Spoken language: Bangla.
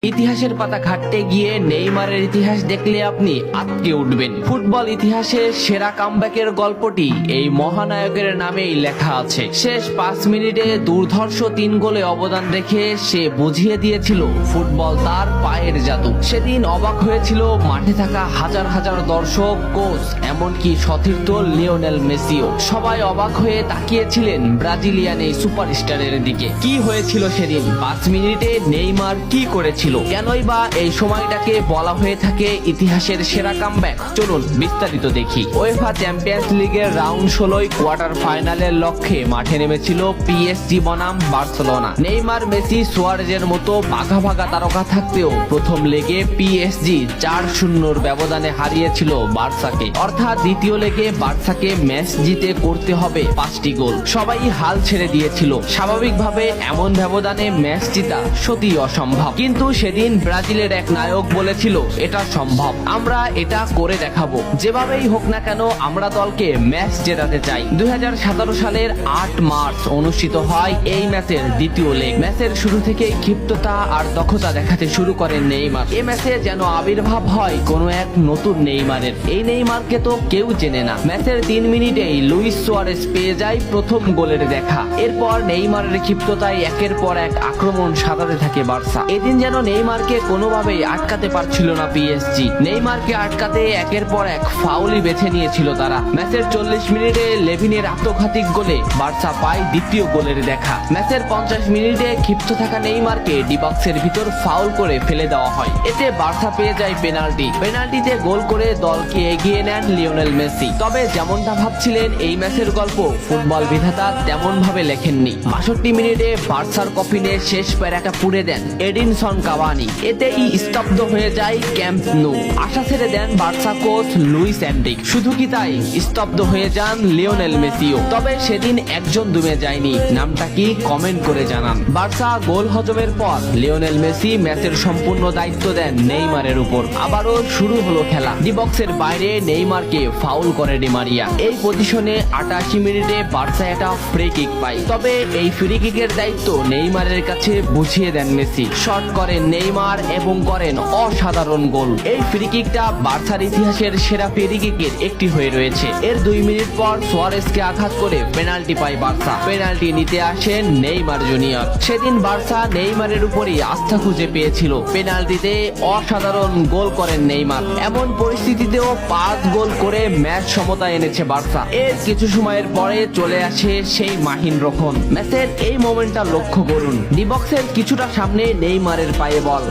ইতিহাসের পাতা ঘাটতে গিয়ে নেইমারের ইতিহাস দেখলে আপনি আঁতকে উঠবেন। ফুটবল ইতিহাসে সেরা কামব্যাকের গল্পটি এই মহানায়কের নামেই লেখা আছে। শেষ 5 মিনিটে দুর্ধর্ষ 3 গোলে অবদান রেখে সে বুঝিয়ে দিয়েছিল ফুটবল তার পায়ের জাদু। সেদিন অবাক হয়েছিল মাঠে থাকা হাজার হাজার দর্শক, কোচ, এমনকি সতীর্থ লিওনেল মেসিও। সবাই অবাক হয়ে তাকিয়েছিলেন ব্রাজিলিয়ান এই সুপারস্টারের দিকে। কি হয়েছিল সেদিন? 5 মিনিটে নেইমার কি করেছিল? কেনই বা এই সময়টাকে বলা হয়ে থাকে ইতিহাসের সেরা কামব্যাক? চলুন বিস্তারিত দেখি। উয়েফা চ্যাম্পিয়ন্স লিগের রাউন্ড 16 কোয়ার্টার ফাইনালের লক্ষ্যে মাঠে নেমেছিল পিএসজি বনাম বার্সেলোনা। নেইমার, মেসি, সুয়ারেজের মতো ভাগা ভাগা তারকা থাকতেও প্রথম লেগে পিএসজি 4-0 ব্যবধানে হারিয়েছিল বার্সাকে। অর্থাৎ দ্বিতীয় লেগে বার্সাকে ম্যাচ জিতে করতে হবে 5টি গোল। সবাই হাল ছেড়ে দিয়েছিল। স্বাভাবিকভাবে এমন ব্যবধানে ম্যাচ জিতা সত্যি অসম্ভব, কিন্তু সেদিন ব্রাজিলের এক নায়ক বলেছিল এটা সম্ভব, আমরা এটা করে দেখাবো। যেভাবেই হোক না কেন আমরা দলকে ম্যাচ জেতাতে চাই। 2017 সালের 8 মার্চ অনুষ্ঠিত হয় এই ম্যাচের দ্বিতীয় লেগ। ম্যাচের শুরু থেকে ক্ষিপ্ততা আর দক্ষতা দেখাতে শুরু করেন নেইমার। এই ম্যাচে যেন আবির্ভাব হয় কোনো এক নতুন নেইমারের। এই নেইমারকে তো কেউ চেনে না। ম্যাচের 3 মিনিটেই লুইস সুয়ারেজ পেয়ে যায় প্রথম গোলের দেখা। এরপর নেইমারের ক্ষিপ্ততায় একের পর এক আক্রমণ সাজাতে থাকে বার্সা। এদিন যেন নেইমারকে কোনোভাবেই আটকাতে পারছিল না পিএসজি। নেইমারকে আটকাতে একের পর এক ফাউলই বেছে নিয়েছিল তারা। ম্যাচের 40 মিনিটে লেভিনের আত্মঘাতী গোলে বার্সা পায় দ্বিতীয় গোলের দেখা। ম্যাচের 50 মিনিটে ক্ষিপ্ত থাকা নেইমারকে ডি বক্সের ভিতর ফাউল করে ফেলে দেওয়া হয়। এতে বার্সা পেয়ে যায় পেনাল্টি। পেনাল্টিতে গোল করে দলকে এগিয়ে নেন লিওনেল মেসি। তবে যেমনটা ভাবছিলেন এই ম্যাচের গল্প ফুটবল বিধাতা তেমন ভাবে লেখেননি। 62 মিনিটে বার্সার কফিনে শেষ প্যারাটা পুড়ে দেন এডিনসন কাভানি। এতেই স্তব্ধ হয়ে যায় ক্যাম্প নু। আশা ছেড়ে দেন বার্সা কোচ লুইস এনরিক। শুধু কি তাই, স্তব্ধ হয়ে যান লিওনেল মেসিও। তবে সেদিন একজন দমে যায়নি। নামটা কি কমেন্ট করে জানান। বার্সা গোল হজমের পর লিওনেল মেসি ম্যাচের সম্পূর্ণ দায়িত্ব দেন নেইমারের উপর। আবারও শুরু হলো খেলা। ডি বক্সের বাইরে নেইমারকে ফাউল করে ডি মারিয়া। এই পজিশনে 88 মিনিটে বার্সা একটা ফ্রি কিক পায়। তবে এই ফ্রি কিকের দায়িত্ব নেইমারের কাছে বুঝিয়ে দেন মেসি। শট করেন নেইমার এবং করেন অসাধারণ গোল। এই ফ্রি কিকটা বার্সার ইতিহাসের সেরা ফ্রি কিকের একটি হয়ে রয়েছে। এর 2 মিনিট পর সুয়ারেজকে আঘাত করে পেনাল্টি পায় বার্সা। পেনাল্টি নিতে আসেন নেইমার জুনিয়র। সেদিন বার্সা নেইমারের উপরই আস্থা খুঁজে পেয়েছিল। পেনাল্টিতে অসাধারণ গোল করেন নেইমার। এমন পরিস্থিতিতেও 5 গোল করে ম্যাচ সমতা এনেছে বার্সা। এর কিছু সময়ের পরে চলে আসে সেই মাহিন রক্ষণ। ম্যাচের এই মোমেন্টটা লক্ষ্য করুন। ডি বক্সের কিছুটা সামনে নেইমারের পায়ে বল।